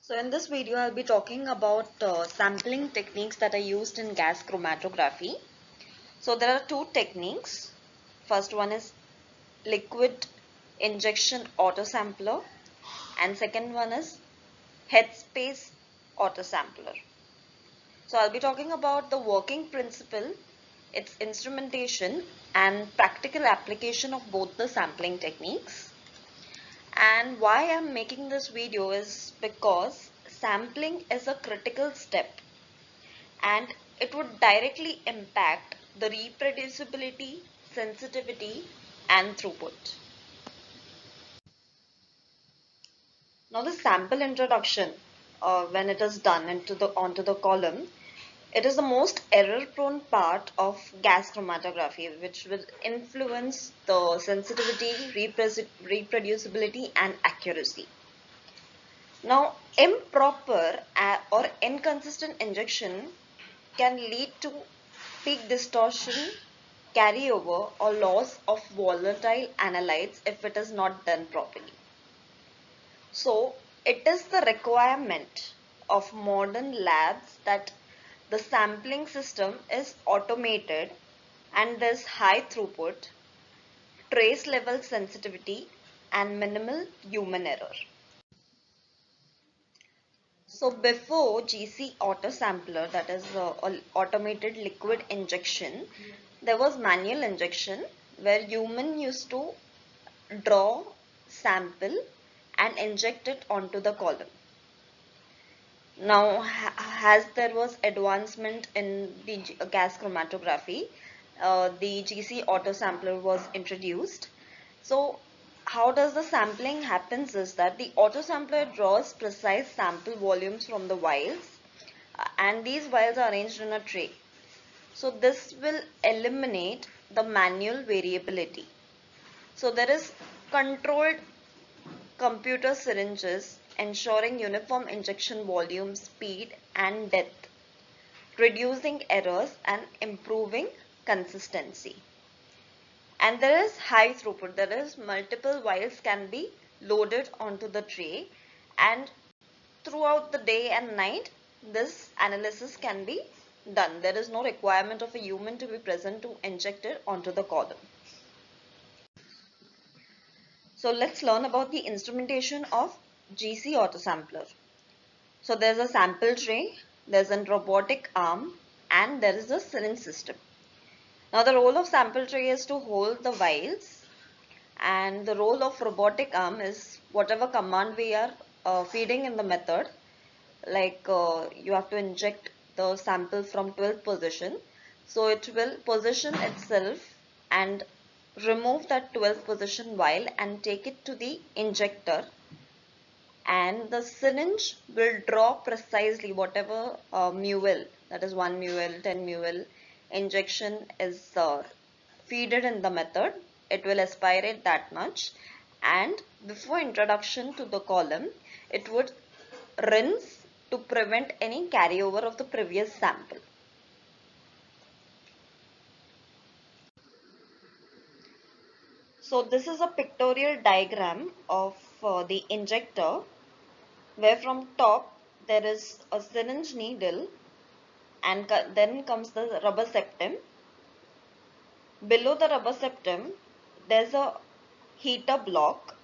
So in this video, I'll be talking about sampling techniques that are used in gas chromatography. So there are two techniques. First one is liquid injection autosampler and second one is Headspace Autosampler. So I'll be talking about the working principle, its instrumentation and practical application of both the sampling techniques. And why I'm making this video is because sampling is a critical step and it would directly impact the reproducibility, sensitivity and throughput. Now the sample introduction, when it is done onto the column, it is the most error-prone part of gas chromatography, which will influence the sensitivity, reproducibility and accuracy. Now, improper or inconsistent injection can lead to peak distortion, carryover or loss of volatile analytes if it is not done properly. So, it is the requirement of modern labs that the sampling system is automated and there's high throughput, trace level sensitivity and minimal human error. So before GC autosampler, that is automated liquid injection, there was manual injection where human used to draw sample and inject it onto the column. Now as there was advancement in the gas chromatography, the GC autosampler was introduced. So how does the sampling happens is that the autosampler draws precise sample volumes from the vials and these vials are arranged in a tray. So this will eliminate the manual variability. So there is controlled computer syringes ensuring uniform injection volume, speed and depth, reducing errors and improving consistency. And there is high throughput. There is multiple vials can be loaded onto the tray and throughout the day and night this analysis can be done. There is no requirement of a human to be present to inject it onto the column. So let's learn about the instrumentation of GC autosampler. So there's a sample tray, there's a robotic arm and there is a syringe system. Now the role of sample tray is to hold the vials and the role of robotic arm is whatever command we are feeding in the method, like you have to inject the sample from 12th position. So it will position itself and remove that 12th position vial and take it to the injector, and the syringe will draw precisely whatever mule, that is 1 mule, 10 mule injection is feeded in the method. It will aspirate that much and before introduction to the column it would rinse to prevent any carryover of the previous sample. So this is a pictorial diagram of the injector where from top there is a syringe needle and then comes the rubber septum. Below the rubber septum there's a heater block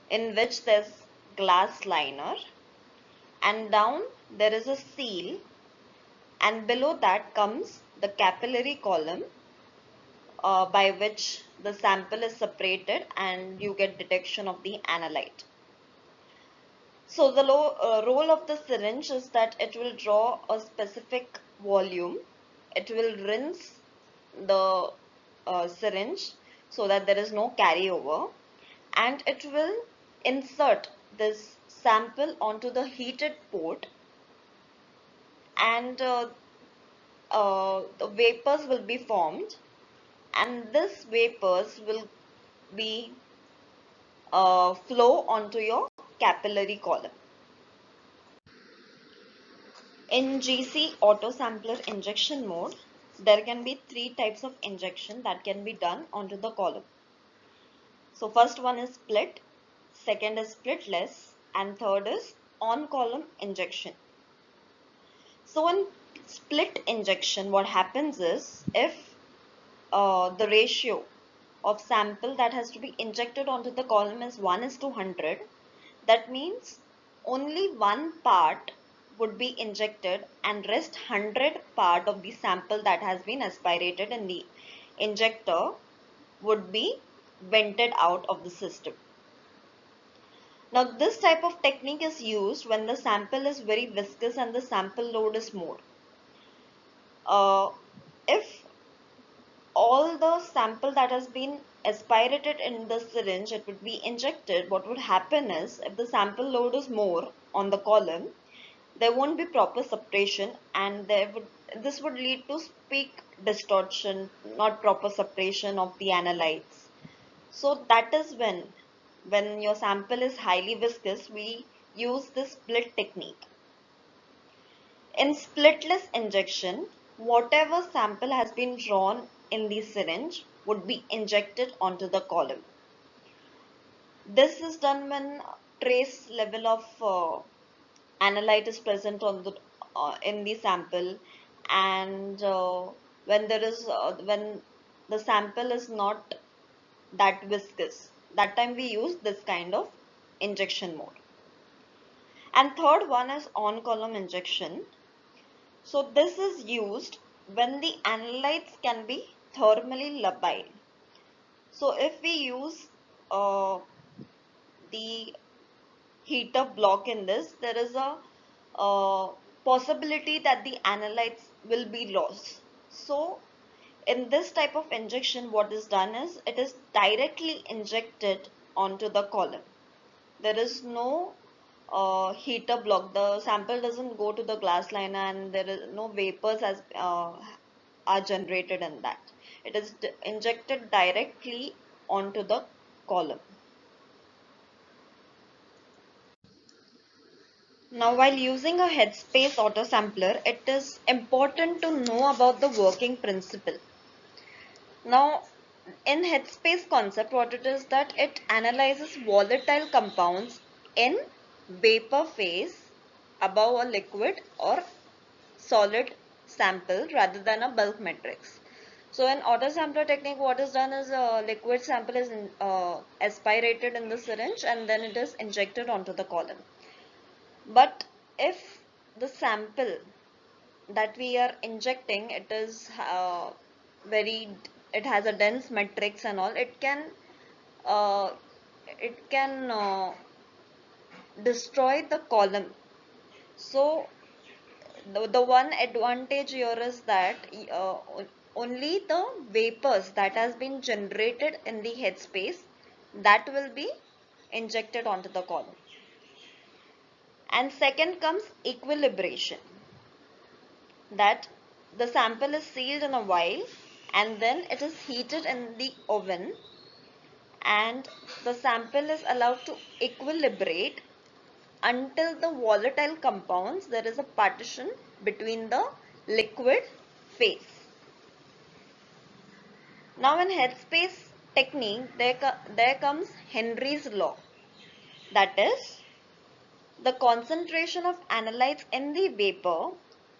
in which there's glass liner, and down there is a seal, and below that comes the capillary column by which the sample is separated and you get detection of the analyte. So the role of the syringe is that it will draw a specific volume. It will rinse the syringe so that there is no carryover, and it will insert this sample onto the heated port, and the vapors will be formed, and this vapors will be flow onto your capillary column. In GC autosampler injection mode, there can be 3 types of injection that can be done onto the column. So first one is split, second is splitless, and third is on-column injection. So in split injection, what happens is if the ratio of sample that has to be injected onto the column is 1:100, that means only one part would be injected and rest 100 part of the sample that has been aspirated in the injector would be vented out of the system. Now this type of technique is used when the sample is very viscous and the sample load is more. If all the sample that has been aspirated in the syringe, it would be injected, what would happen is if the sample load is more on the column, there won't be proper separation and this would lead to peak distortion, not proper separation of the analytes. So that is when your sample is highly viscous, we use this split technique. In splitless injection, whatever sample has been drawn in the syringe would be injected onto the column. This is done when trace level of analyte is present on the in the sample, and when the sample is not that viscous. That time we use this kind of injection mode. And third one is on column injection. So this is used when the analytes can be thermally labile. So if we use the heater block in this, there is a possibility that the analytes will be lost. So in this type of injection, what is done is it is directly injected onto the column. There is no heater block. The sample doesn't go to the glass liner and there is no vapors as are generated in that. It is injected directly onto the column. Now, while using a Headspace Autosampler, it is important to know about the working principle. Now, in Headspace concept, what it is that it analyzes volatile compounds in vapor phase above a liquid or solid sample rather than a bulk matrix. So in autosampler technique, what is done is a liquid sample is aspirated in the syringe and then it is injected onto the column. But if the sample that we are injecting, it is it has a dense matrix and all, uh, it can destroy the column. So the one advantage here is that only the vapors that has been generated in the headspace that will be injected onto the column. And second comes equilibration, that the sample is sealed in a vial and then it is heated in the oven and the sample is allowed to equilibrate until the volatile compounds, there is a partition between the liquid phase. Now in headspace technique, there comes Henry's law. That is, the concentration of analytes in the vapor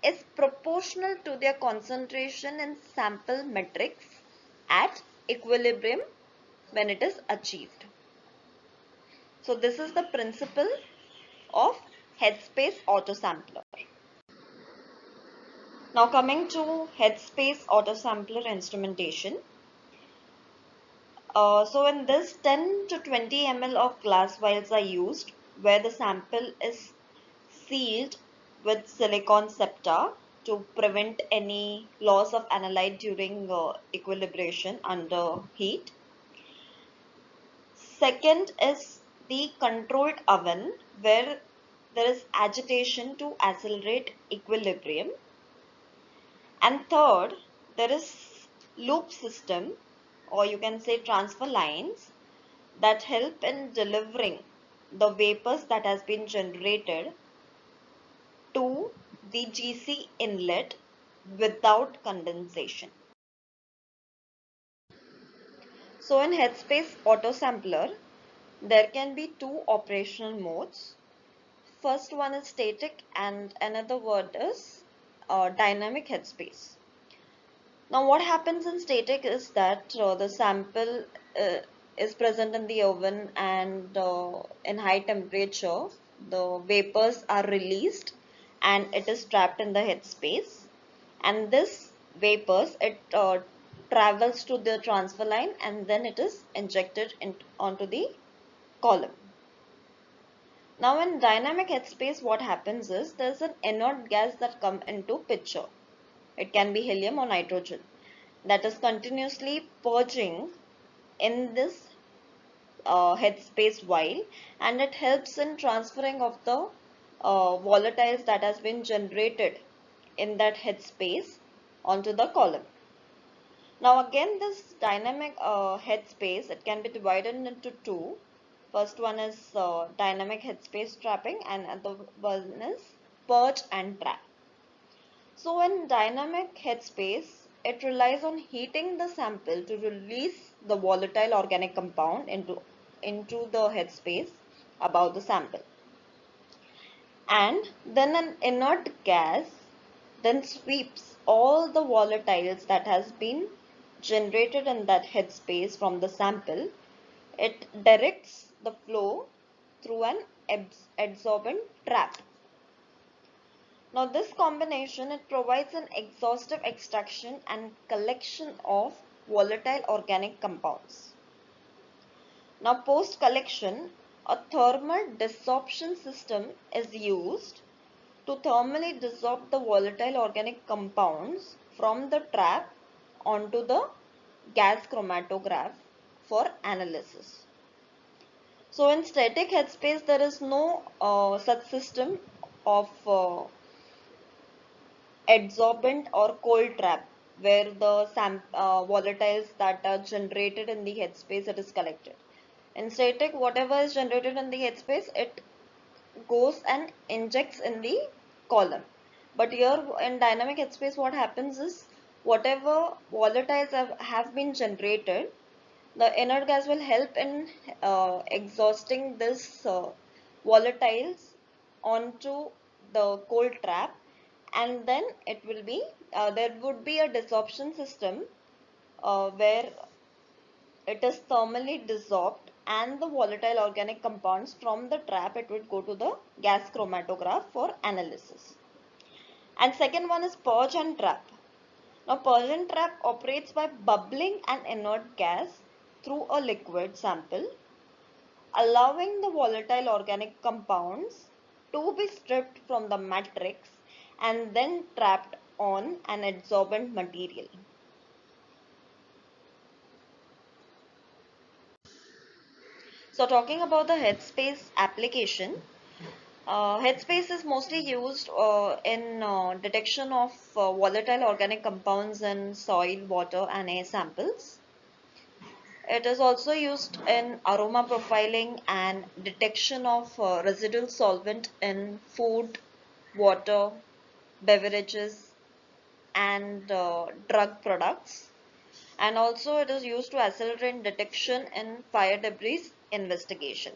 is proportional to their concentration in sample matrix at equilibrium when it is achieved. So this is the principle of Headspace Autosampler. Now coming to Headspace Autosampler instrumentation. So in this 10 to 20 ml of glass vials are used where the sample is sealed with silicone septa to prevent any loss of analyte during equilibration under heat. Second is the controlled oven where there is agitation to accelerate equilibrium. And third, there is loop system, or you can say transfer lines, that help in delivering the vapors that has been generated to the GC inlet without condensation. So in Headspace Autosampler, there can be two operational modes. first one is static and another word is dynamic headspace. Now what happens in static is that the sample is present in the oven, and in high temperature the vapors are released and it is trapped in the headspace, and this vapors, it travels to the transfer line and then it is injected onto the column. Now in dynamic headspace, what happens is there's an inert gas that come into picture. It can be helium or nitrogen, that is continuously purging in this headspace vial, and it helps in transferring of the volatiles that has been generated in that headspace onto the column. Now again, this dynamic headspace, it can be divided into two. First one is dynamic headspace trapping and other one is purge and trap. So in dynamic headspace, it relies on heating the sample to release the volatile organic compound into the headspace above the sample. And then an inert gas then sweeps all the volatiles that has been generated in that headspace from the sample. It directs the flow through an adsorbent trap. Now this combination, it provides an exhaustive extraction and collection of volatile organic compounds. Now post collection, a thermal desorption system is used to thermally dissolve the volatile organic compounds from the trap onto the gas chromatograph for analysis. So in static headspace, there is no such system of adsorbent or cold trap where the volatiles that are generated in the headspace, it is collected. In static, whatever is generated in the headspace, it goes and injects in the column. But here in dynamic headspace, what happens is whatever volatiles have been generated, the inert gas will help in exhausting this volatiles onto the cold trap, and then it will be there would be a desorption system where it is thermally dissolved, and the volatile organic compounds from the trap, it would go to the gas chromatograph for analysis. And second one is purge and trap. Now purge and trap operates by bubbling an inert gas through a liquid sample, allowing the volatile organic compounds to be stripped from the matrix and then trapped on an adsorbent material. So talking about the headspace application, headspace is mostly used in detection of volatile organic compounds in soil, water and air samples. It is also used in aroma profiling and detection of residual solvent in food, water, beverages and drug products. And also it is used to accelerate detection in fire debris investigation.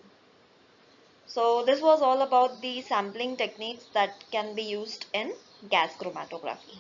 So this was all about the sampling techniques that can be used in gas chromatography.